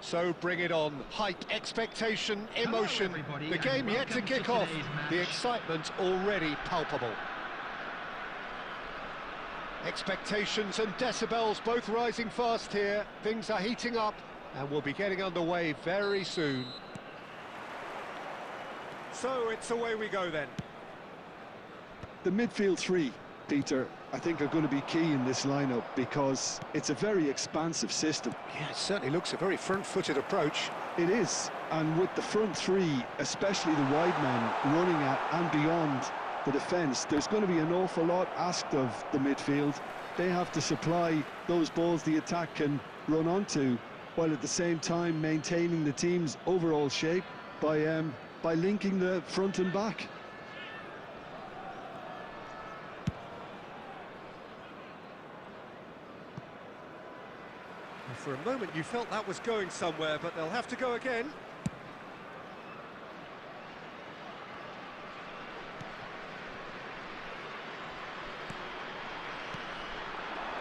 So bring it on. Hype, expectation, emotion. The game yet to kick off. The excitement already palpable. Expectations and decibels both rising fast here. Things are heating up and we'll be getting underway very soon. So it's away we go then. The midfield three, Peter, I think are going to be key in this lineup because it's a very expansive system. Yeah, it certainly looks a very front-footed approach. It is, and with the front three, especially the wide men running at and beyond the defence, there's going to be an awful lot asked of the midfield. They have to supply those balls the attack can run onto, while at the same time maintaining the team's overall shape by linking the front and back. For a moment you felt that was going somewhere, but they'll have to go again.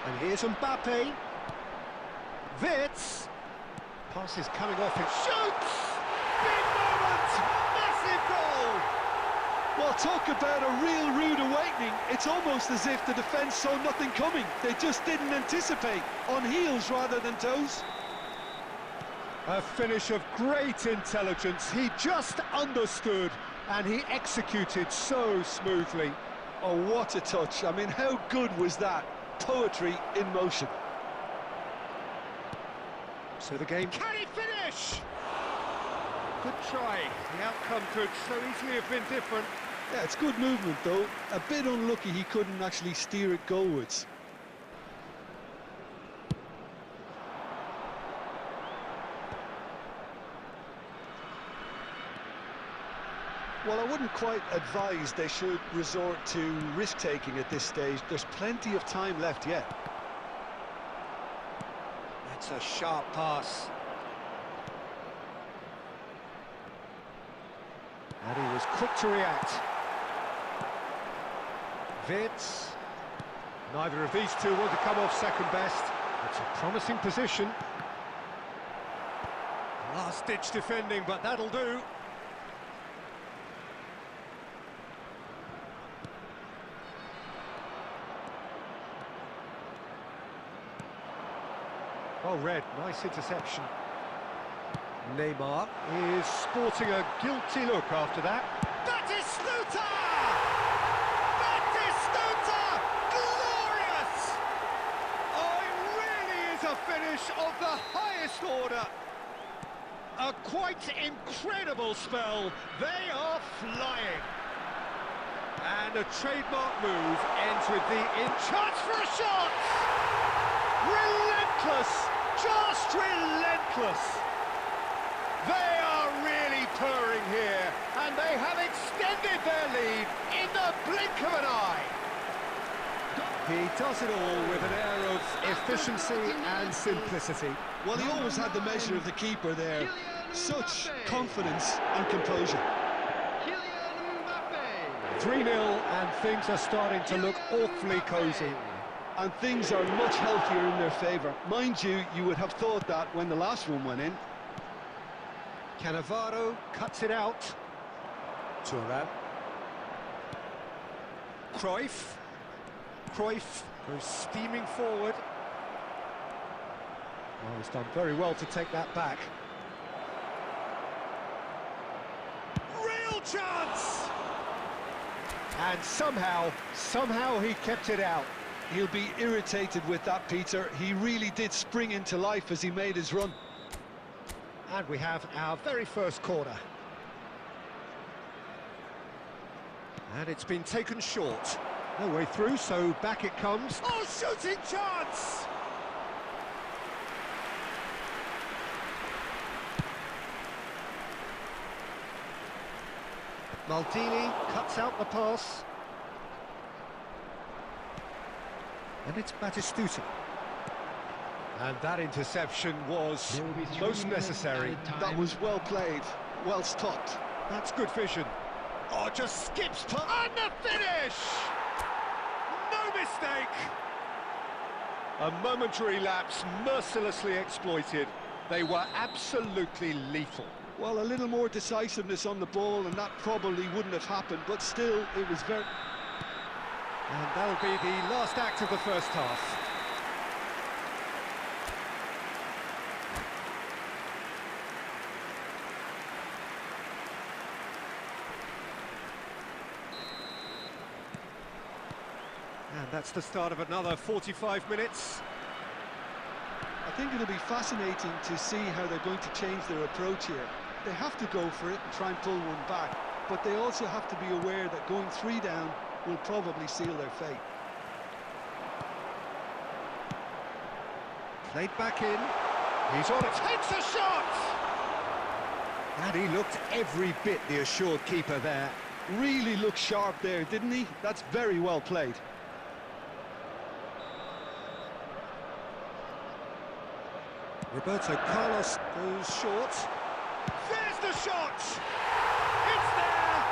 And here's Mbappe. Wits. Pass is coming off and shoots! Big moment! Massive goal! Well, talk about a real rude awakening. It's almost as if the defence saw nothing coming. They just didn't anticipate, on heels rather than toes. A finish of great intelligence. He just understood and he executed so smoothly. Oh, what a touch. I mean, how good was that? Poetry in motion. So the game... Can he finish? Good try. The outcome could so easily have been different. Yeah, it's good movement, though. A bit unlucky he couldn't actually steer it goalwards. Well, I wouldn't quite advise they should resort to risk-taking at this stage. There's plenty of time left yet. That's a sharp pass. And he was quick to react. Wits. Neither of these two want to come off second best. It's a promising position. Last-ditch defending, but that'll do. Well read, nice interception. Neymar is sporting a guilty look after that. Batistuta! Batistuta! Glorious! Oh, it really is a finish of the highest order. A quite incredible spell. They are flying. And a trademark move ends with the chance for a shot! Relentless! Just relentless! They are really purring here, and they have extended their lead in the blink of an eye. He does it all with an air of efficiency and simplicity. Well, he always had the measure of the keeper there. Such confidence and composure. 3-0, and things are starting to look awfully cosy. And things are much healthier in their favour. Mind you, you would have thought that when the last one went in. Cannavaro cuts it out. Thuram. Cruyff. Cruyff goes steaming forward. Oh, he's done very well to take that back. Real chance! And somehow he kept it out. He'll be irritated with that, Peter. He really did spring into life as he made his run. And we have our very first corner. And it's been taken short. No way through, so back it comes. Oh, shooting chance! Maldini cuts out the pass. And it's Batistuta. And that interception was most necessary. That was well played, well stopped. That's good vision. Oh, just skips past. And the finish! No mistake! A momentary lapse mercilessly exploited. They were absolutely lethal. Well, a little more decisiveness on the ball, and that probably wouldn't have happened, but still, it was very... And that'll be the last act of the first half. And that's the start of another 45 minutes. I think it'll be fascinating to see how they're going to change their approach here. They have to go for it and try and pull one back, but they also have to be aware that going 3 down will probably seal their fate. Played back in. He's on it. Takes a shot! And he looked every bit the assured keeper there. Really looked sharp there, didn't he? That's very well played. Roberto Carlos goes short. There's the shot! It's there!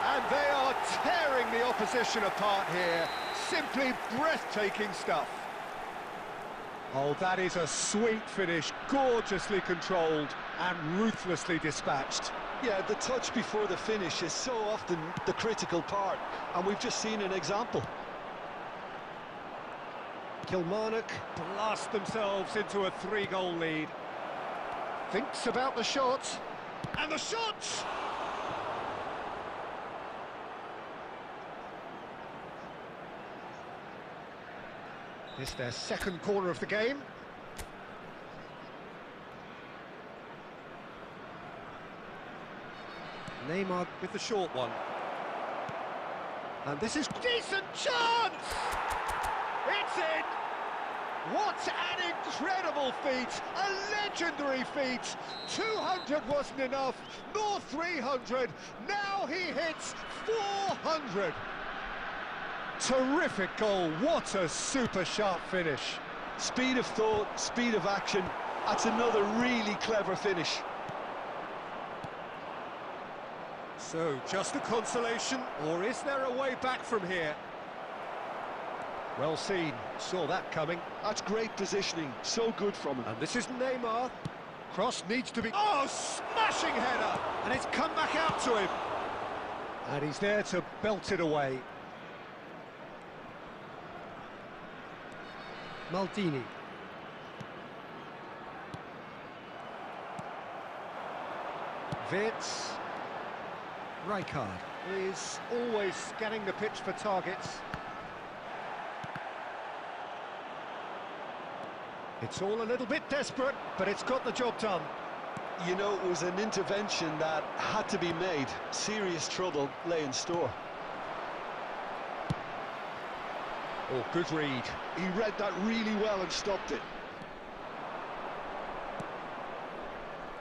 And they are tearing the opposition apart here. Simply breathtaking stuff. Oh, that is a sweet finish, gorgeously controlled and ruthlessly dispatched. Yeah, the touch before the finish is so often the critical part, and we've just seen an example. Kilmarnock blast themselves into a 3-goal lead. Thinks about the shot. And the shot! This is their second corner of the game. Neymar with the short one. And this is decent chance! It's in! What an incredible feat! A legendary feat! 200 wasn't enough, nor 300. Now he hits 400. Terrific goal. What a super sharp finish. Speed of thought, speed of action. That's another really clever finish. So, just a consolation, or is there a way back from here? Well seen, saw that coming. That's great positioning, so good from him. And this is Neymar. Cross needs to be... Oh, smashing header! And it's come back out to him. And he's there to belt it away. Maldini. Wirtz. Rijkaard is always scanning the pitch for targets. It's all a little bit desperate, but it's got the job done. You know, it was an intervention that had to be made. Serious trouble lay in store. Oh, good read. He read that really well and stopped it.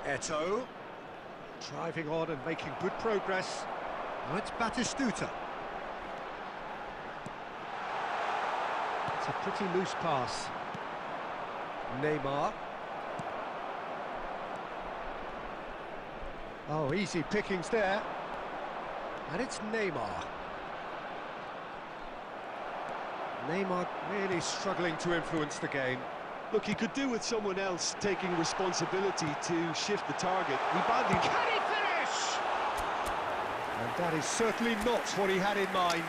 Eto'o. Driving on and making good progress. Now it's Batistuta. It's a pretty loose pass. Neymar. Oh, easy pickings there. And it's Neymar. Neymar really struggling to influence the game. Look, he could do with someone else taking responsibility to shift the target. He badly... Can he finish? And that is certainly not what he had in mind.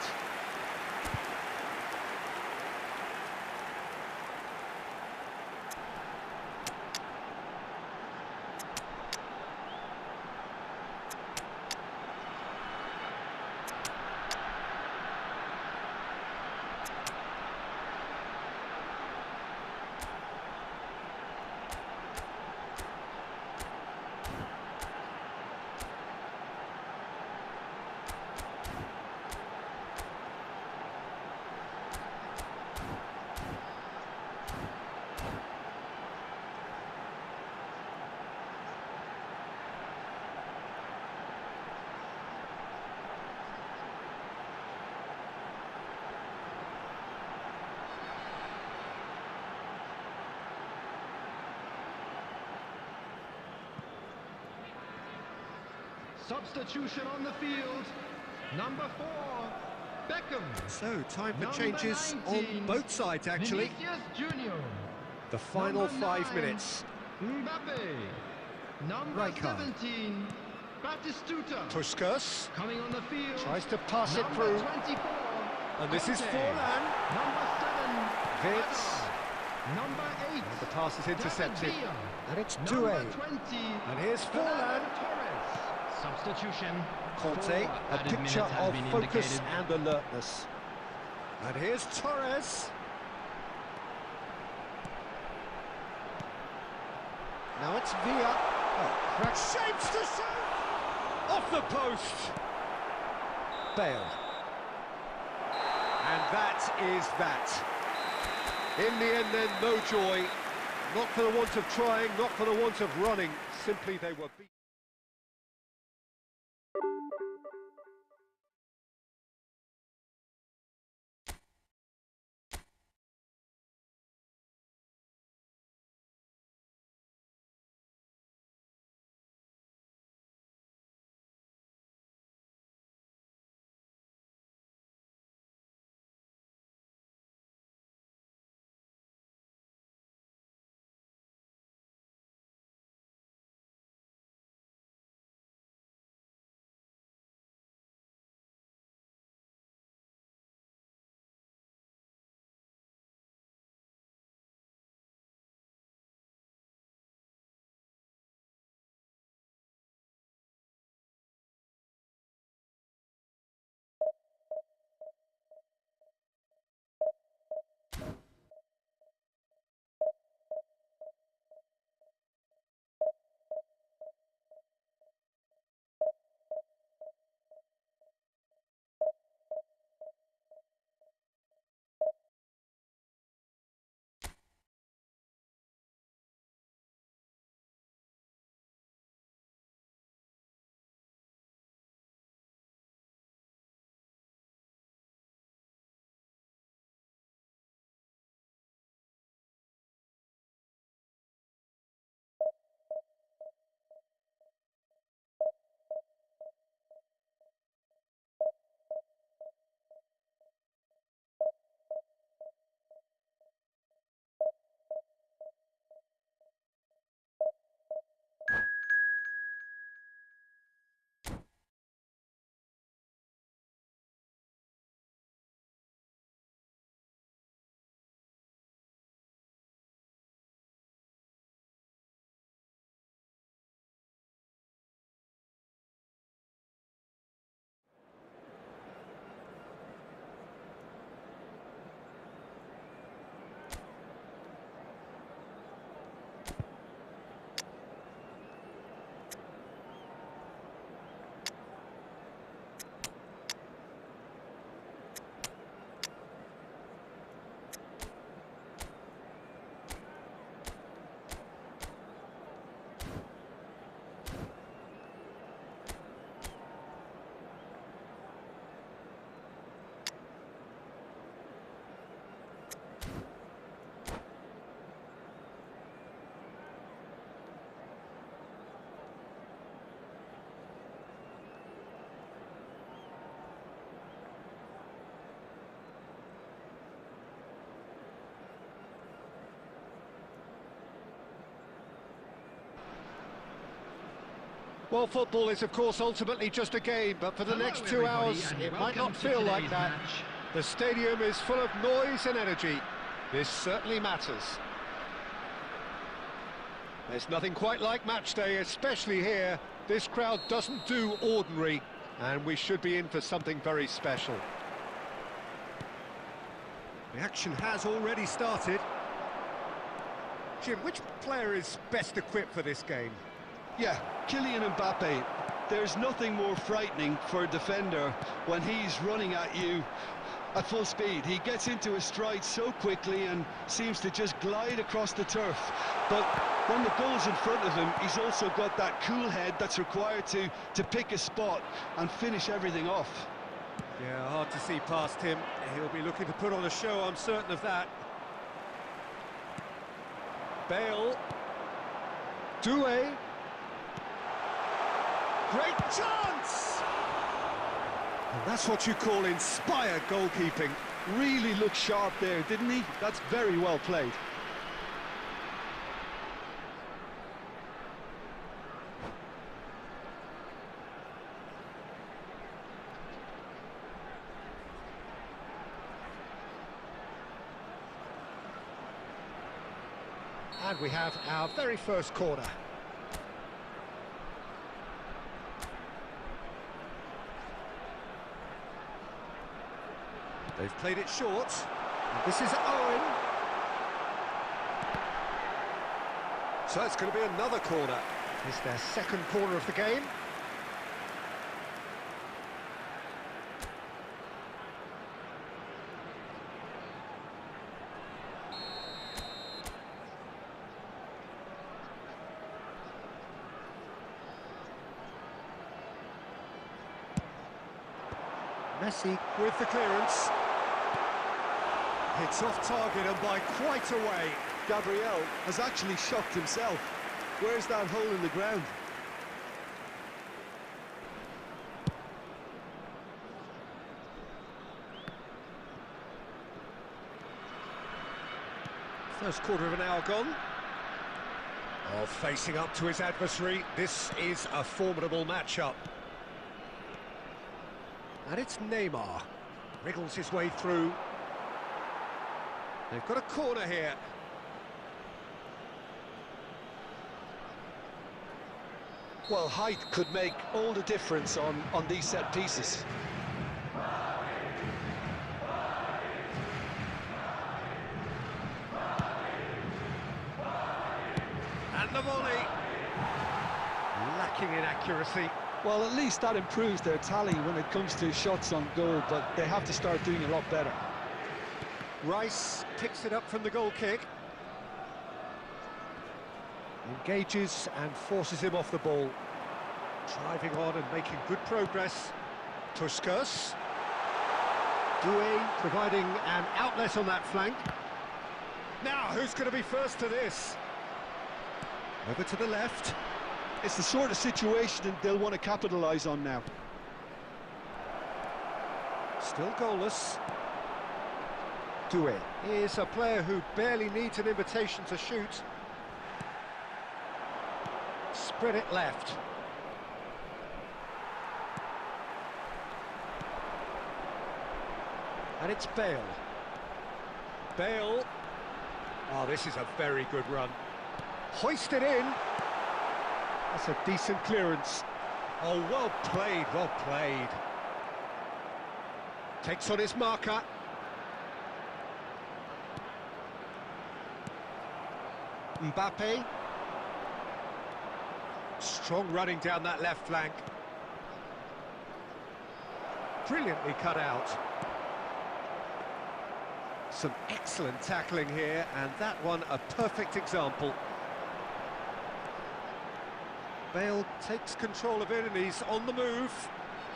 Substitution on the field, number 4, Beckham. So, time for Number changes 19, on both sides, actually. Vinicius Junior. The final Number 5 9, minutes. Mbappe. Number Rijkaard. 17, Batistuta. Puskas Coming on the field. tries to pass it Number through. 24, And this is Conte. Forlan. Number 7, Vitz. Hazard. Number 8, And the pass is intercepted. David Villa. And it's Number 2-A. 20, And here's Fernando Forlan. Torres. Substitution. Conte, Four a added picture minutes has of been focus indicated. and alertness. And here's Torres. Now it's Villa. Oh, crack shapes to shoot! Off the post! Bale. And that is that. In the end then, no joy. Not for the want of trying, not for the want of running. Simply they were beaten. Well, football is, of course, ultimately just a game, but for the Hello, next 2 hours, everybody, it and might not welcome to feel like today's that. match. The stadium is full of noise and energy. This certainly matters. There's nothing quite like match day, especially here. This crowd doesn't do ordinary, and we should be in for something very special. The action has already started. Jim, which player is best equipped for this game? Yeah, Kylian Mbappe. There's nothing more frightening for a defender when he's running at you at full speed. He gets into his stride so quickly and seems to just glide across the turf. But when the goal's in front of him, he's also got that cool head that's required to pick a spot and finish everything off. Yeah, hard to see past him. He'll be looking to put on a show, I'm certain of that. Bale. Doué. Great chance! And that's what you call inspired goalkeeping. Really looked sharp there, didn't he? That's very well played. And we have our very first corner. They've played it short. And this is Owen. So it's going to be another corner. It's their second corner of the game. Messi with the clearance. Hits off target and by quite a way. Gabriel has actually shocked himself. Where's that hole in the ground? First quarter of an hour gone. Oh, facing up to his adversary. This is a formidable matchup. And it's Neymar. Wriggles his way through. They've got a corner here. Well, height could make all the difference on these set pieces. And the volley. Lacking in accuracy. Well, at least that improves their tally when it comes to shots on goal, but they have to start doing a lot better. Rice picks it up from the goal kick. Engages and forces him off the ball. Driving on and making good progress. Puskas. Doué providing an outlet on that flank. Now, who's going to be first to this? Over to the left. It's the sort of situation that they'll want to capitalise on now. Still goalless. Doué is a player who barely needs an invitation to shoot. Spread it left. And it's Bale. Bale. Oh, this is a very good run. Hoisted in. That's a decent clearance. Oh, well played, well played. Takes on his marker. Mbappe. Strong running down that left flank. Brilliantly cut out. Some excellent tackling here, and that one a perfect example. Bale takes control of it and he's on the move.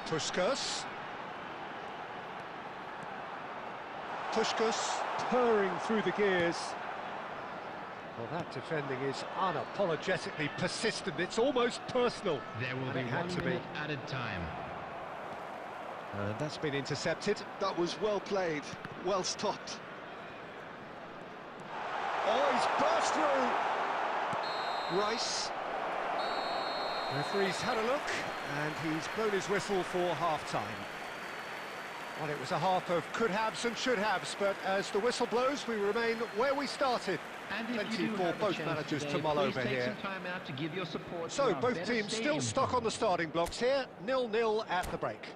Puskas. Puskas purring through the gears. Well, that defending is unapologetically persistent. It's almost personal. There will be 1 minute added time. And that's been intercepted. That was well played, well stopped. Oh, he's burst through! Rice. Referee's had a look, and he's blown his whistle for half-time. Well, it was a half of could-haves and should-haves, but as the whistle blows, we remain where we started. And if Plenty you do for have both a chance managers today, to mull please over take here. some time out to give your support So, to our both teams still PesStation stuck on the starting blocks here, 0-0 at the break.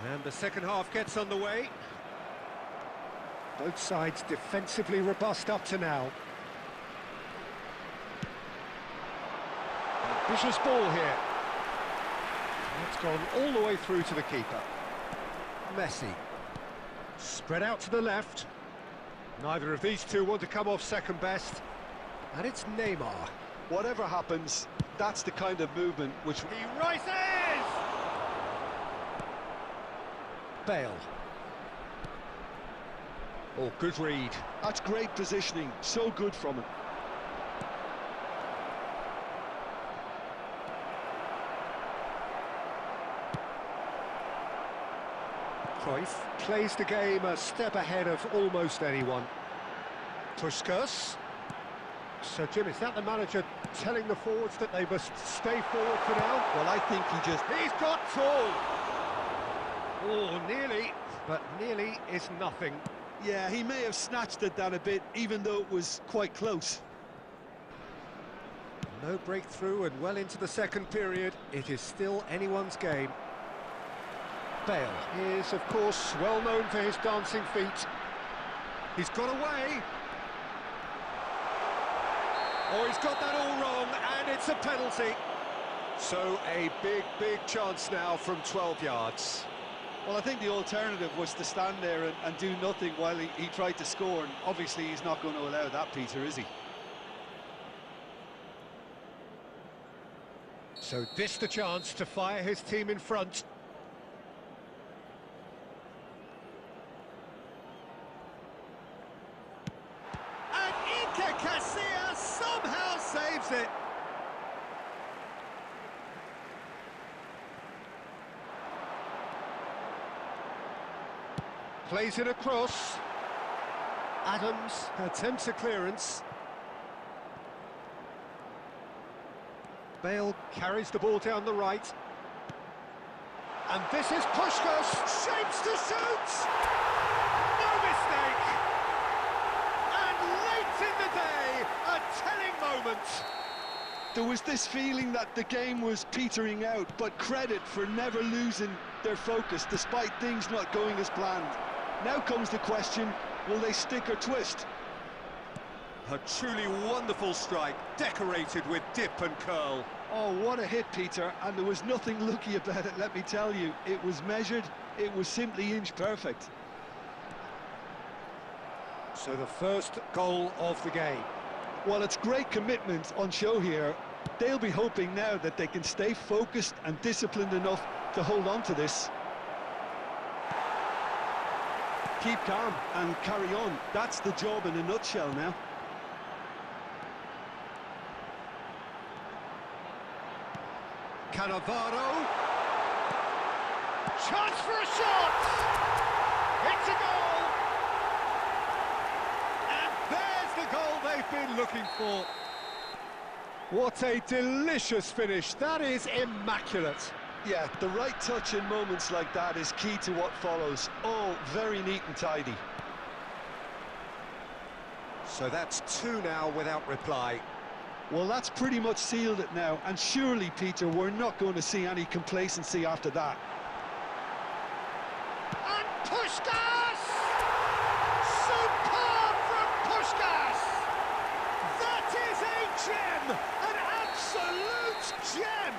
And the second half gets underway. Both sides defensively robust up to now. Ambitious ball here. It's gone all the way through to the keeper. Messi. Spread out to the left. Neither of these two want to come off second best. And it's Neymar. Whatever happens, that's the kind of movement which... He rises! Bale. Oh, good read. That's great positioning, so good from him. Cruyff plays the game a step ahead of almost anyone. Puskas. So, Jim, is that the manager telling the forwards that they must stay forward for now? Well, I think he just... He's got tall! Oh, nearly, but nearly is nothing. Yeah, he may have snatched it down a bit, even though it was quite close. No breakthrough and well into the second period. It is still anyone's game. Bale is, of course, well known for his dancing feet. He's got away. Oh, he's got that all wrong, and it's a penalty. So a big chance now from 12 yards. Well, I think the alternative was to stand there and do nothing while he tried to score, and obviously he's not going to allow that, Peter, is he? So this the chance to fire his team in front. And Iker Casillas somehow saves it. Plays it across. Adams attempts a clearance. Bale carries the ball down the right. And this is Puskas, shapes to shoot! No mistake! And late in the day, a telling moment. There was this feeling that the game was petering out, but credit for never losing their focus despite things not going as planned. Now comes the question, will they stick or twist? A truly wonderful strike, decorated with dip and curl. Oh, what a hit, Peter, and there was nothing lucky about it, let me tell you. It was measured, it was simply inch perfect. So the first goal of the game. Well, it's great commitment on show here. They'll be hoping now that they can stay focused and disciplined enough to hold on to this. Keep calm and carry on. That's the job in a nutshell now. Cannavaro. Chance for a shot! It's a goal! And there's the goal they've been looking for. What a delicious finish. That is immaculate. Yeah, the right touch in moments like that is key to what follows. Oh, very neat and tidy. So that's two now without reply. Well, that's pretty much sealed it now, and surely, Peter, we're not going to see any complacency after that. And Puskas! Superb from Puskas! That is a gem! An absolute gem!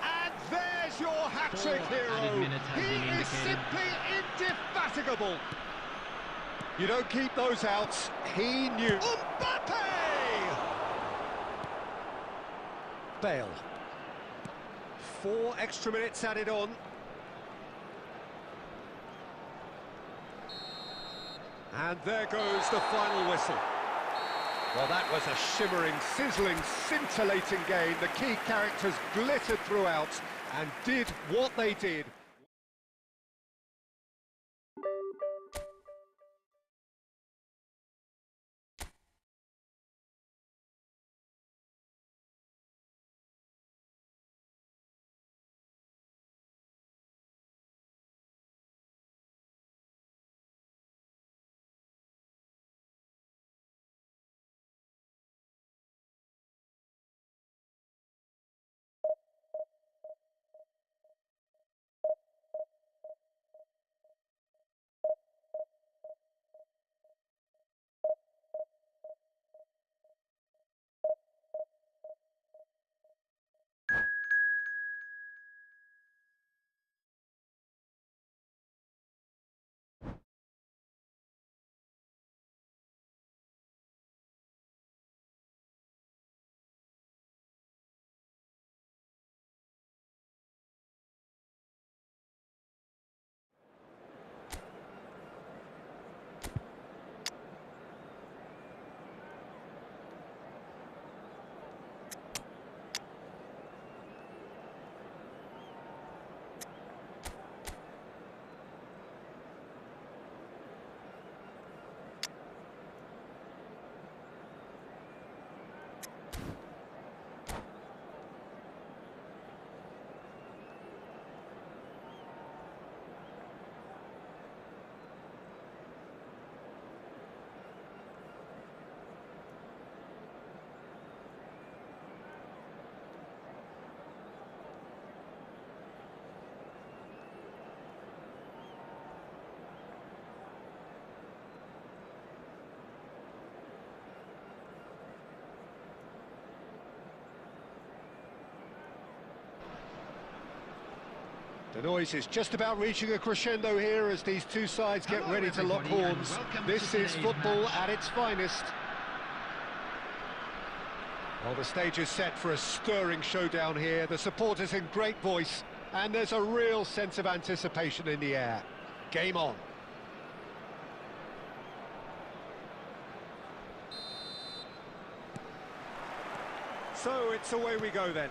And there's your hat-trick hero. He is simply indefatigable. You don't keep those out. He knew. Mbappe! Bale. 4 extra minutes added on. And there goes the final whistle. Well, that was a shimmering, sizzling, scintillating game. The key characters glittered throughout and did what they did. The noise is just about reaching a crescendo here as these two sides get ready to lock horns. This is football at its finest. Well, the stage is set for a stirring showdown here. The supporters in great voice, and there's a real sense of anticipation in the air. Game on. So it's away we go then.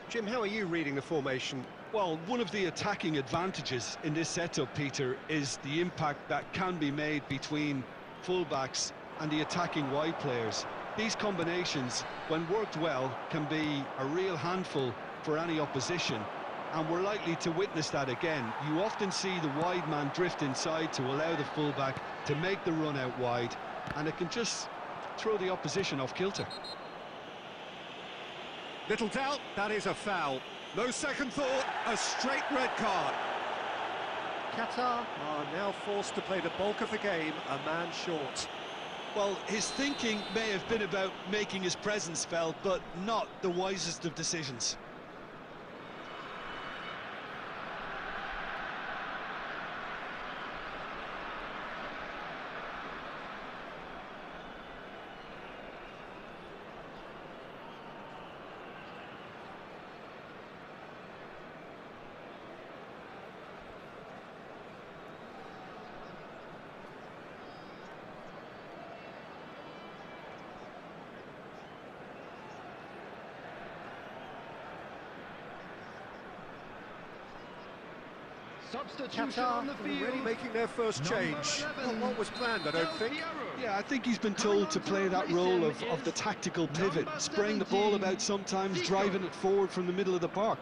Jim, how are you reading the formation? Well, one of the attacking advantages in this setup, Peter, is the impact that can be made between fullbacks and the attacking wide players. These combinations, when worked well, can be a real handful for any opposition, and we're likely to witness that again. You often see the wide man drift inside to allow the fullback to make the run out wide, and it can just throw the opposition off kilter. Little doubt, that is a foul. No second thought, a straight red card. Qatar are now forced to play the bulk of the game a man short. Well, his thinking may have been about making his presence felt, but not the wisest of decisions. Substitution on the field. Already making their first change. Not what was planned, I don't think. Yeah, I think he's been told to play that role of the tactical pivot, spraying the ball about sometimes, driving it forward from the middle of the park.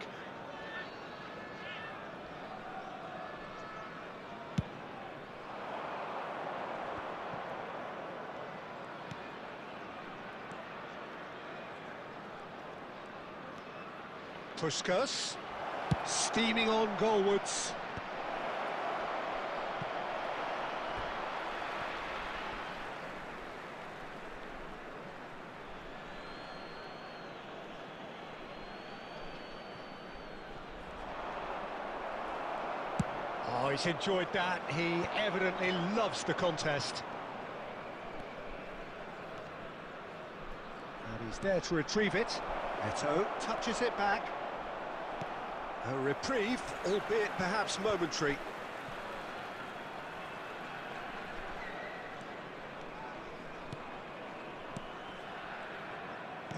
Puskas, steaming on goalwards. Oh, he's enjoyed that. He evidently loves the contest. And he's there to retrieve it. Eto touches it back. A reprieve, albeit perhaps momentary.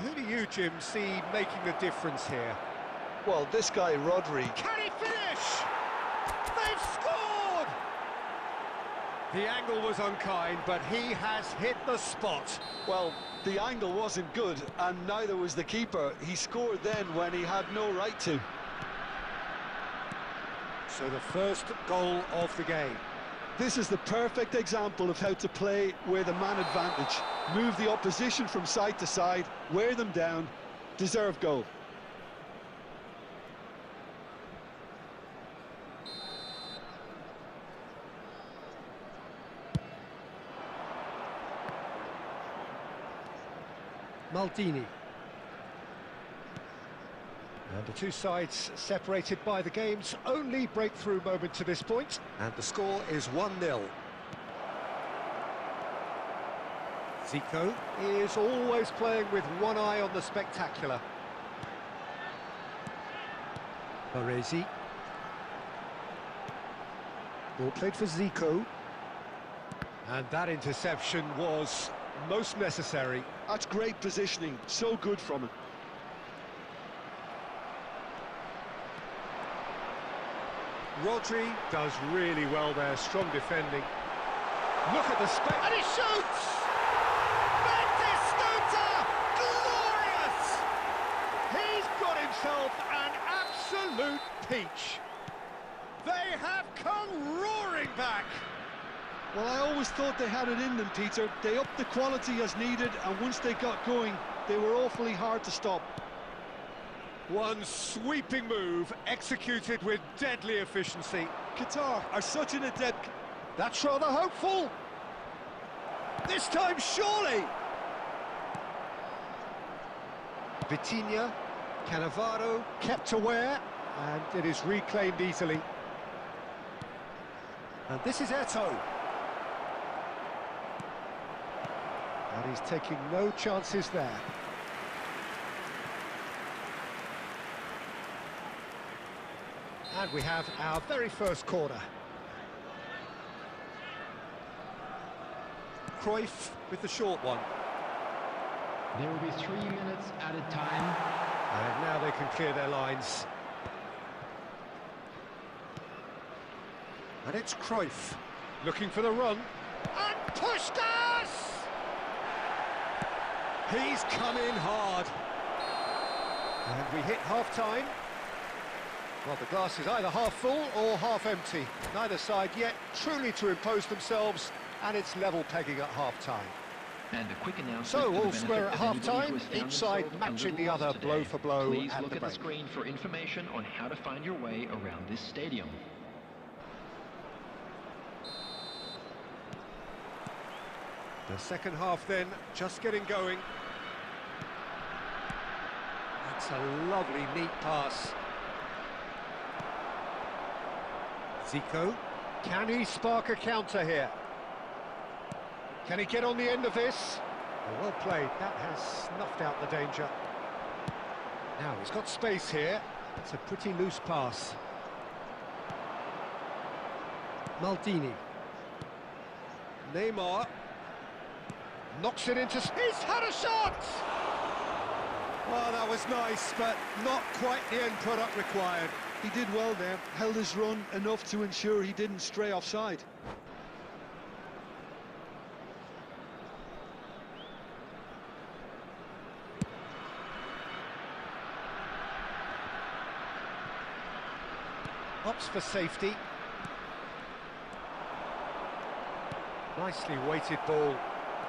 Who do you, Jim, see making the difference here? Well, this guy, Rodri. Can he finish? They've scored! The angle was unkind, but he has hit the spot. Well, the angle wasn't good, and neither was the keeper. He scored then when he had no right to. So the first goal of the game. This is the perfect example of how to play with a man advantage. Move the opposition from side to side, wear them down, deserve goal. Maldini. And the two sides separated by the game's only breakthrough moment to this point, and the score is 1-0. Zico is always playing with one eye on the spectacular. Baresi. Ball played for Zico. And that interception was most necessary. That's great positioning, so good from him. Rodri does really well there, strong defending. Look at the space, and he shoots! Batistuta! Glorious! He's got himself an absolute peach. They have come roaring back. Well, I always thought they had it in them, Peter. They upped the quality as needed, and once they got going, they were awfully hard to stop. One sweeping move, executed with deadly efficiency. Qatar are such an adept... That's rather hopeful. This time, surely. Vitinha, Cannavaro, kept aware. And it is reclaimed easily. And this is Eto'o. And he's taking no chances there. And we have our very first corner. Cruyff with the short one. There will be 3 minutes added time. And now they can clear their lines. And it's Cruyff looking for the run. And Puskás! He's come in hard. And we hit half-time. Well, the glass is either half full or half empty. Neither side yet truly to impose themselves, and it's level pegging at half-time. And a quick announcement. So, all square at half-time, each side matching the other blow for blow. Please at look the at the break. screen for information on how to find your way around this stadium. The second half then, just getting going. That's a lovely, neat pass. Zico, can he spark a counter here? Can he get on the end of this? Well played, that has snuffed out the danger. Now he's got space here. It's a pretty loose pass. Maldini. Neymar. Knocks it into... He's had a shot! Well, that was nice, but not quite the end product required. He did well there, held his run enough to ensure he didn't stray offside. Opts for safety. Nicely weighted ball.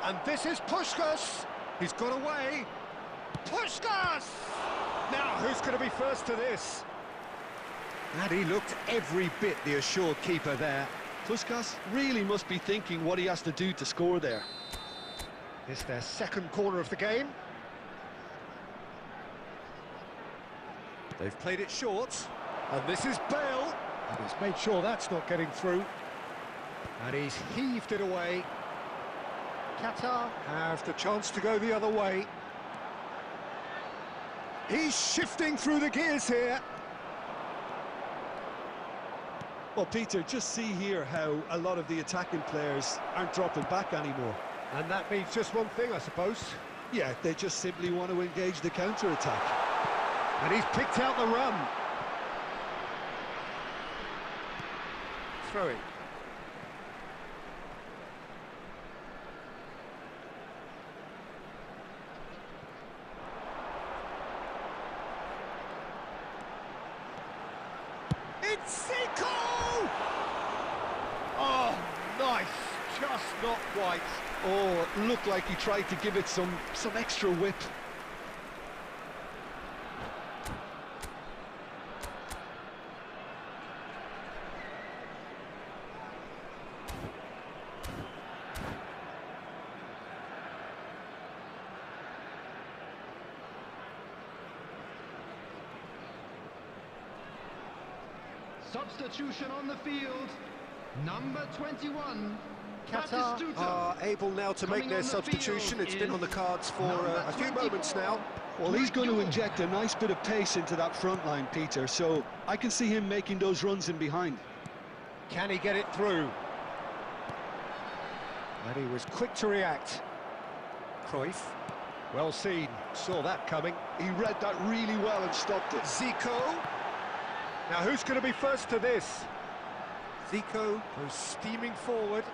And this is Puskás. He's got away. Puskás! Now, who's going to be first to this? And he looked every bit the assured keeper there. Puskás really must be thinking what he has to do to score there. It's their second corner of the game. They've played it short. And this is Bale. And he's made sure that's not getting through. And he's heaved it away. Qatar have the chance to go the other way. He's shifting through the gears here. Well, Peter, just see here how a lot of the attacking players aren't dropping back anymore. And that means just one thing, I suppose. Yeah, they just simply want to engage the counter-attack. And he's picked out the run. Throwing. It's Zico! Oh, nice. Just not quite. Oh, it looked like he tried to give it some extra whip. Substitution on the field. Number 21. Qatar are able now to make their substitution. It's been on the cards for a few moments now. Well, he's going to inject a nice bit of pace into that front line, Peter, so I can see him making those runs in behind. Can he get it through? And he was quick to react. Cruyff, well seen, saw that coming. He read that really well and stopped it. Zico. Now who's going to be first to this? Zico goes steaming forward.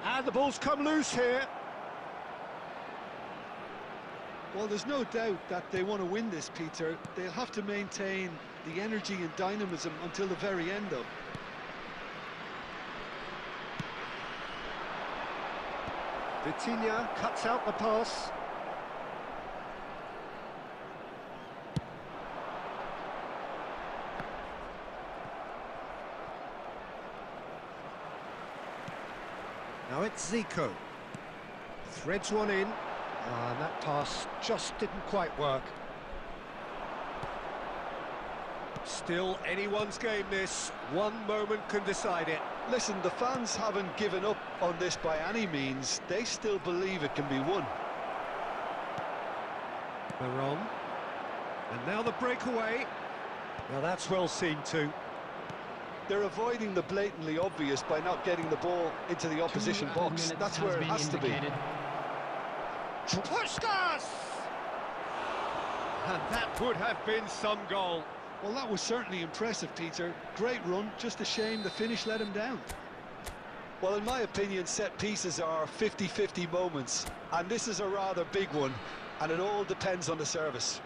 And the ball's come loose here. Well, there's no doubt that they want to win this, Peter. They'll have to maintain the energy and dynamism until the very end, though. Vitinha cuts out the pass. Now it's Zico. Threads one in. And that pass just didn't quite work. Still anyone's game this. One moment can decide it. Listen, the fans haven't given up on this by any means. They still believe it can be won. They're on. And now the breakaway. Now that's well seen too. They're avoiding the blatantly obvious by not getting the ball into the opposition box. That's where it has to be. Puskas! And that would have been some goal. Well, that was certainly impressive, Peter. Great run, just a shame the finish let him down. Well, in my opinion, set pieces are 50-50 moments, and this is a rather big one, and it all depends on the service.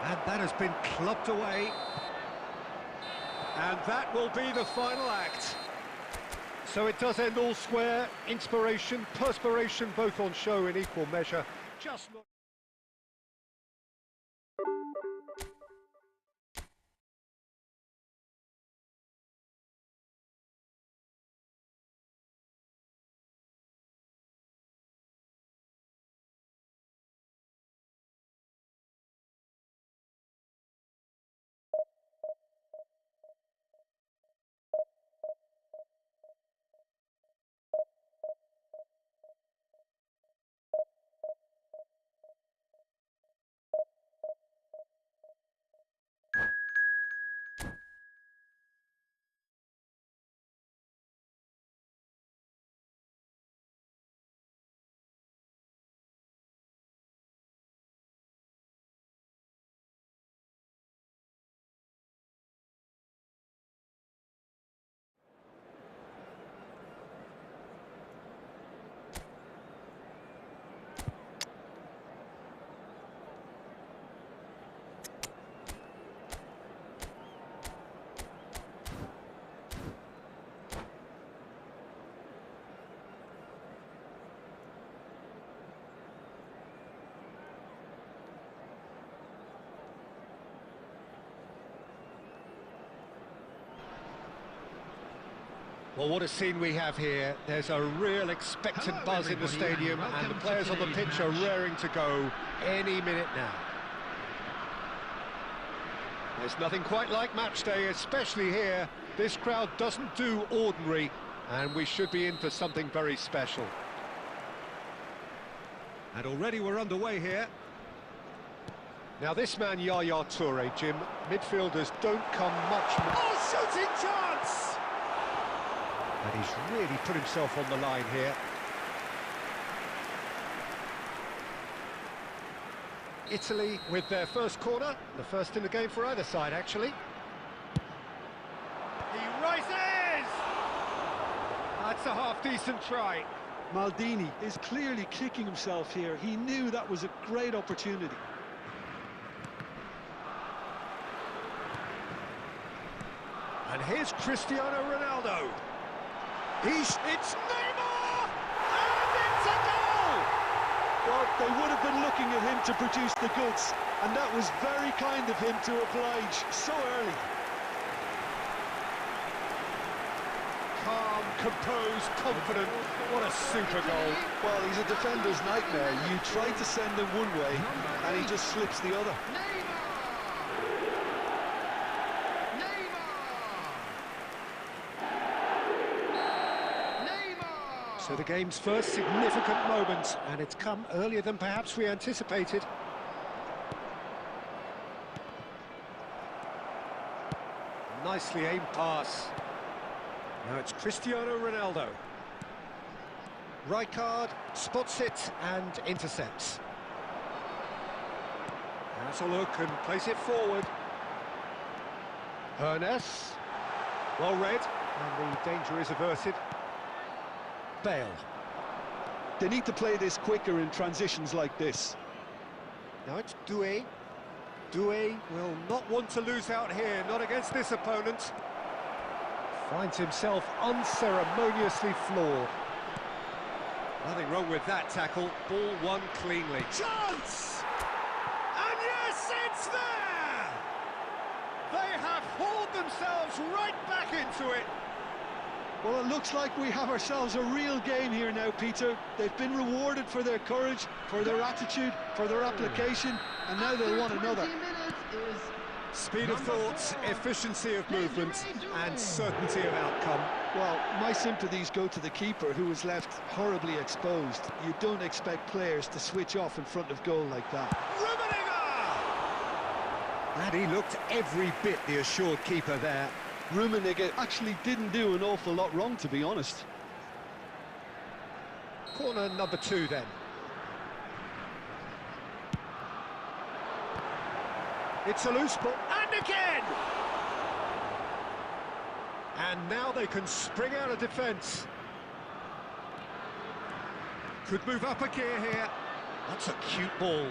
And that has been clubbed away. And that will be the final act. So it does end all square. Inspiration, perspiration, both on show in equal measure. Just not... Well, what a scene we have here. There's a real expectant buzz in the stadium, and the players on the pitch are raring to go any minute now. There's nothing quite like match day, especially here. This crowd doesn't do ordinary, and we should be in for something very special. And already we're underway here. Now this man, Yaya Toure, Jim, midfielders don't come much... Oh, shooting chance! And he's really put himself on the line here. Italy with their first corner, the first in the game for either side, actually. He rises! That's a half-decent try. Maldini is clearly kicking himself here. He knew that was a great opportunity. And here's Cristiano Ronaldo. It's Neymar! And it's a goal! Well, they would have been looking at him to produce the goods, and that was very kind of him to oblige so early. Calm, composed, confident. What a super goal. Well, he's a defender's nightmare. You try to send him one way, and he just slips the other. So the game's first significant moment, and it's come earlier than perhaps we anticipated. Nicely aimed pass. Now it's Cristiano Ronaldo. Rijkaard spots it and intercepts. Has a look and plays it forward. Hernes. Well read, and the danger is averted. Bale. They need to play this quicker in transitions like this. Now it's Doué. Doué will not want to lose out here, not against this opponent. Finds himself unceremoniously floored. Nothing wrong with that tackle. Ball won cleanly. Chance! And yes, it's there! They have hauled themselves right back into it. Well, it looks like we have ourselves a real game here now, Peter. They've been rewarded for their courage, for their attitude, for their application, and now they'll want another. Speed of thought, efficiency of movement, and certainty of outcome. Well, my sympathies go to the keeper, who was left horribly exposed. You don't expect players to switch off in front of goal like that. And he looked every bit the assured keeper there. Rummenigge actually didn't do an awful lot wrong, to be honest. Corner number 2 then. It's a loose ball, and again! And now they can spring out of defence. Could move up a gear here. That's a cute ball.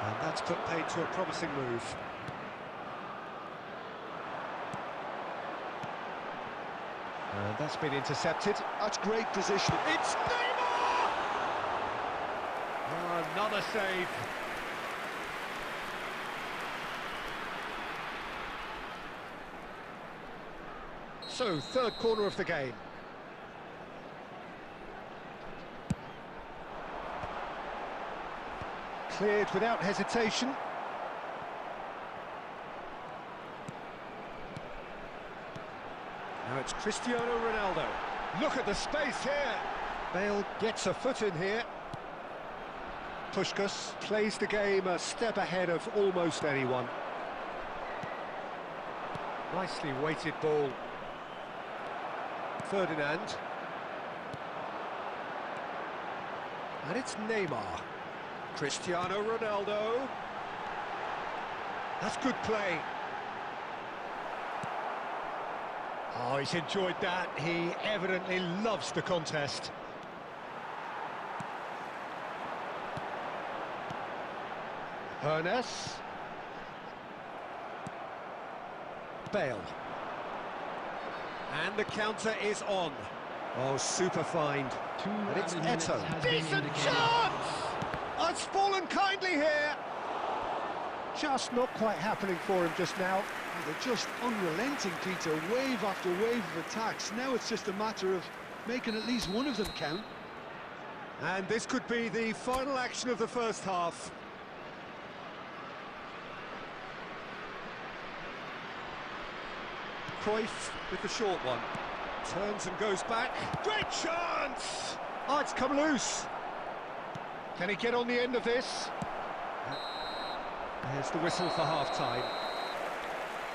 And that's put paid to a promising move. And that's been intercepted. That's great position. It's Neymar! Oh, another save. So, third corner of the game. Cleared without hesitation. Now it's Cristiano Ronaldo. Look at the space here. Bale gets a foot in here. Puskás plays the game a step ahead of almost anyone. Nicely weighted ball. Ferdinand. And it's Neymar. Cristiano Ronaldo. That's good play. Oh, he's enjoyed that. He evidently loves the contest. Ernest. Bale. And the counter is on. Oh, super find. And it's Eto'o. Decent chance! Oh, it's fallen kindly here. Just not quite happening for him just now. They're just unrelenting, Peter. Wave after wave of attacks. Now it's just a matter of making at least one of them count. And this could be the final action of the first half. Cruyff with the short one. Turns and goes back. Great chance! Oh, it's come loose. Can he get on the end of this? There's the whistle for half-time.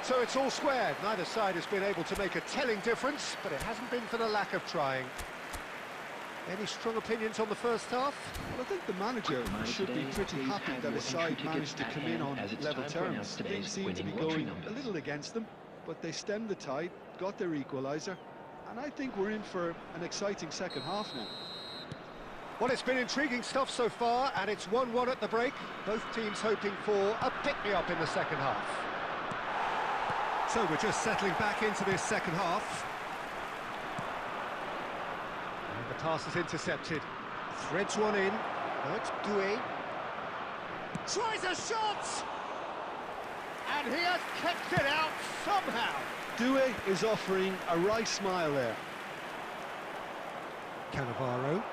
So it's all squared. Neither side has been able to make a telling difference, but it hasn't been for the lack of trying. Any strong opinions on the first half? Well, I think the manager should be pretty happy that his side managed to come in on level terms. Things seem to be going a little against them, but they stemmed the tide, got their equaliser, and I think we're in for an exciting second half now. Well, it's been intriguing stuff so far, and it's 1-1 at the break. Both teams hoping for a pick-me-up in the second half. So we're just settling back into this second half. And the pass is intercepted. Threads one in. Now it's Doué. Tries a shot! And he has kept it out somehow. Doué is offering a wry smile there. Cannavaro.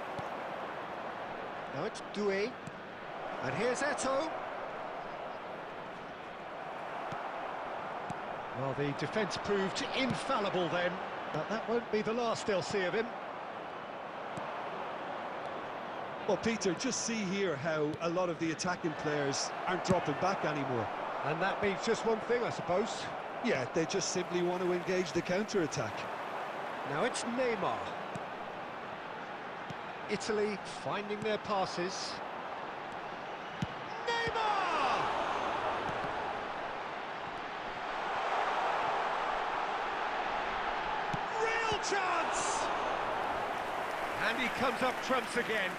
Now it's Doué. And here's Eto'o. Well, the defence proved infallible then, but that won't be the last they'll see of him. Well, Peter, just see here how a lot of the attacking players aren't dropping back anymore. And that means just one thing, I suppose. Yeah, they just simply want to engage the counter-attack. Now it's Neymar. Italy finding their passes. Neymar! Real chance! And he comes up trumps again.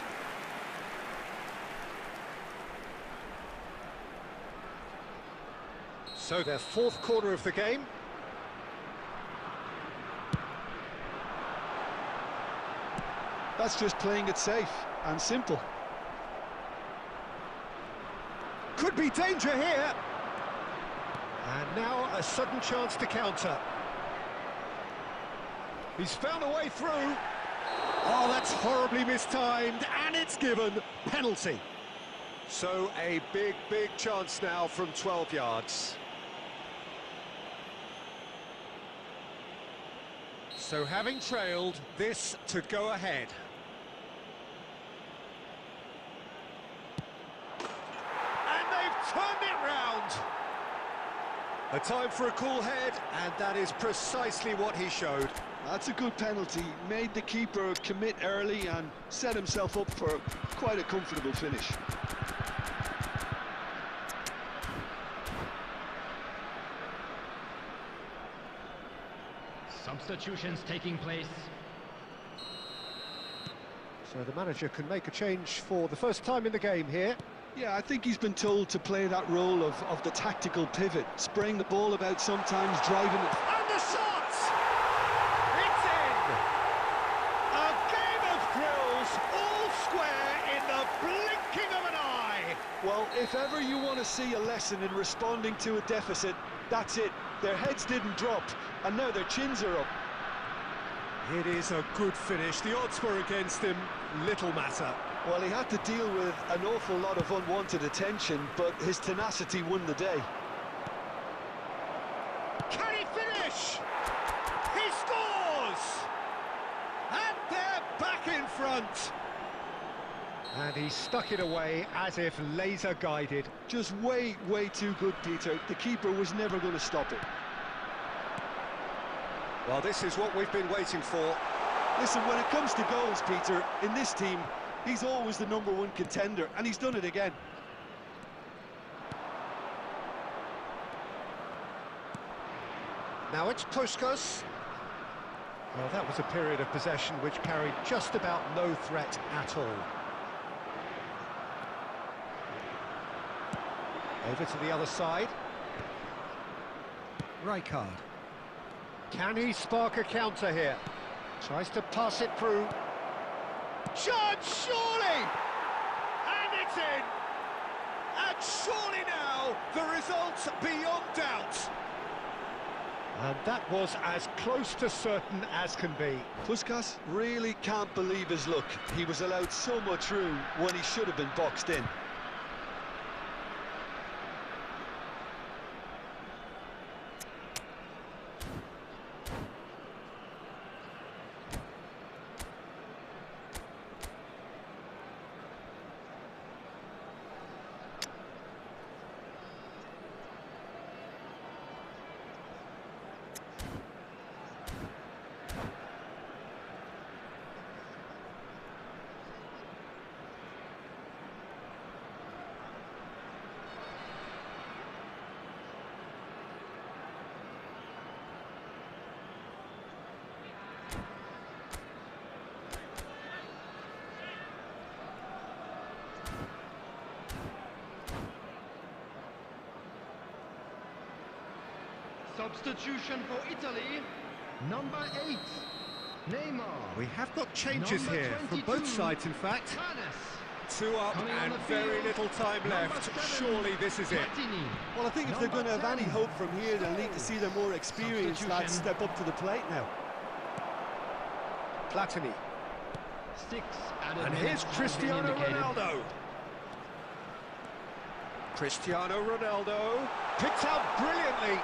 So their fourth quarter of the game. That's just playing it safe and simple. Could be danger here. And now a sudden chance to counter. He's found a way through. Oh, that's horribly mistimed, and it's given. Penalty. So a big chance now from 12 yards. So having trailed, this to go ahead. And they've turned it round. A time for a cool head, and that is precisely what he showed. That's a good penalty. Made the keeper commit early and set himself up for quite a comfortable finish. Substitutions taking place. So the manager can make a change for the first time in the game here. Yeah, I think he's been told to play that role of the tactical pivot, spraying the ball about sometimes, driving it. And the shot! It's in! A game of thrills, all square in the blinking of an eye! Well, if ever you want to see a lesson in responding to a deficit, that's it. Their heads didn't drop, and now their chins are up. It is a good finish. The odds were against him, little matter. Well, he had to deal with an awful lot of unwanted attention, but his tenacity won the day. Can he finish? He scores! And they're back in front. And he stuck it away as if laser-guided. Just way too good, Peter. The keeper was never going to stop it. Well, this is what we've been waiting for. Listen, when it comes to goals, Peter, in this team, he's always the #1 contender, and he's done it again. Now it's Puskas. Well, that was a period of possession which carried just about no threat at all. Over to the other side. Rijkaard. Can he spark a counter here? Tries to pass it through. Shot, surely! And it's in! And surely now, the result's beyond doubt. And that was as close to certain as can be. Puskas really can't believe his luck. He was allowed so much room when he should have been boxed in. Substitution for Italy, number 8, Neymar. We have got changes Number here from 22, both sides, in fact. Canes. 2 up Coming on and the very field, little time left. number 7, Surely this is it. Platini. Well, I think if they're going to have any hope from here, they'll need to see their more experienced lads step up to the plate now. Platini. 6 added And minutes here's have been Cristiano indicated. Ronaldo. Cristiano Ronaldo picked out brilliantly.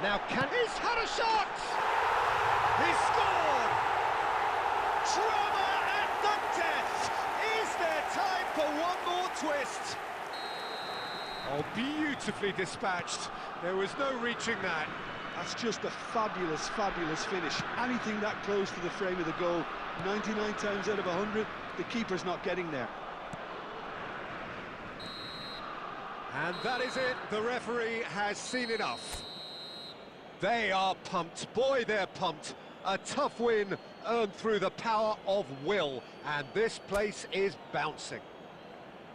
Now he's had a shot! He scored! Drama at the death! Is there time for one more twist? Oh, beautifully dispatched. There was no reaching that. That's just a fabulous finish. Anything that close to the frame of the goal, 99 times out of 100, the keeper's not getting there. And that is it. The referee has seen enough. They are pumped. Boy, they're pumped. A tough win earned through the power of will. And this place is bouncing.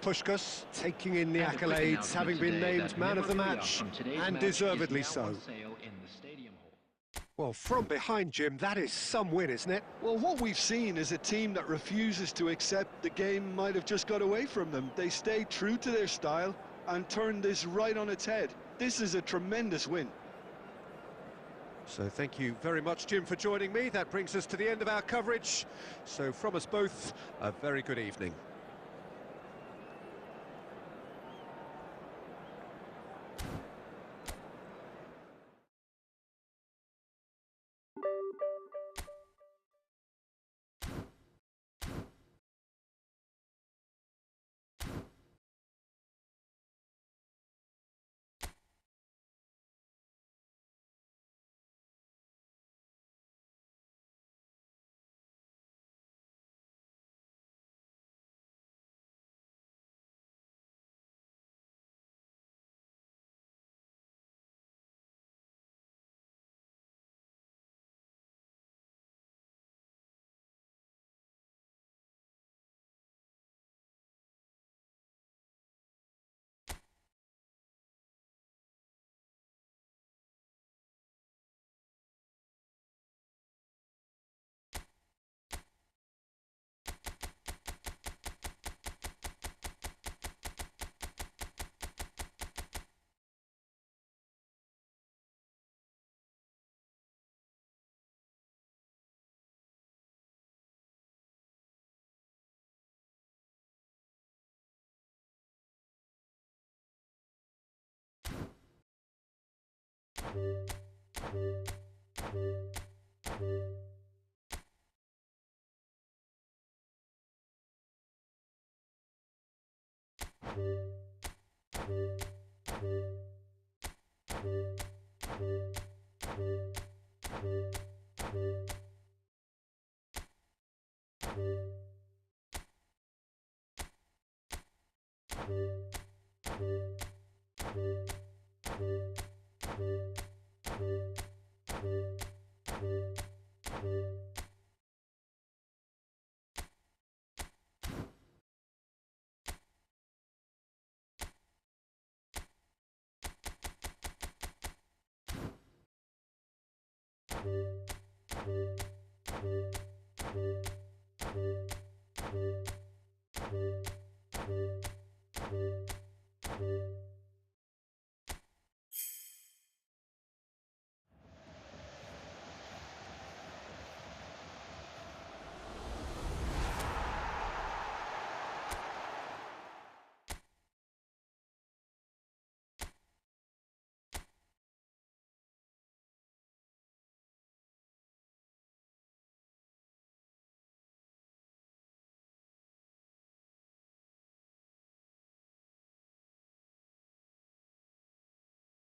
Puskas taking in the And a quick accolades, announcement having been today named that man of the memorabilia match, from today's and match deservedly is now so. on sale in the stadium hall. Well, from behind, Jim, that is some win, isn't it? Well, what we've seen is a team that refuses to accept the game might have just got away from them. They stayed true to their style and turned this right on its head. This is a tremendous win. So thank you very much, Jim, for joining me. That brings us to the end of our coverage. So from us both, a very good evening.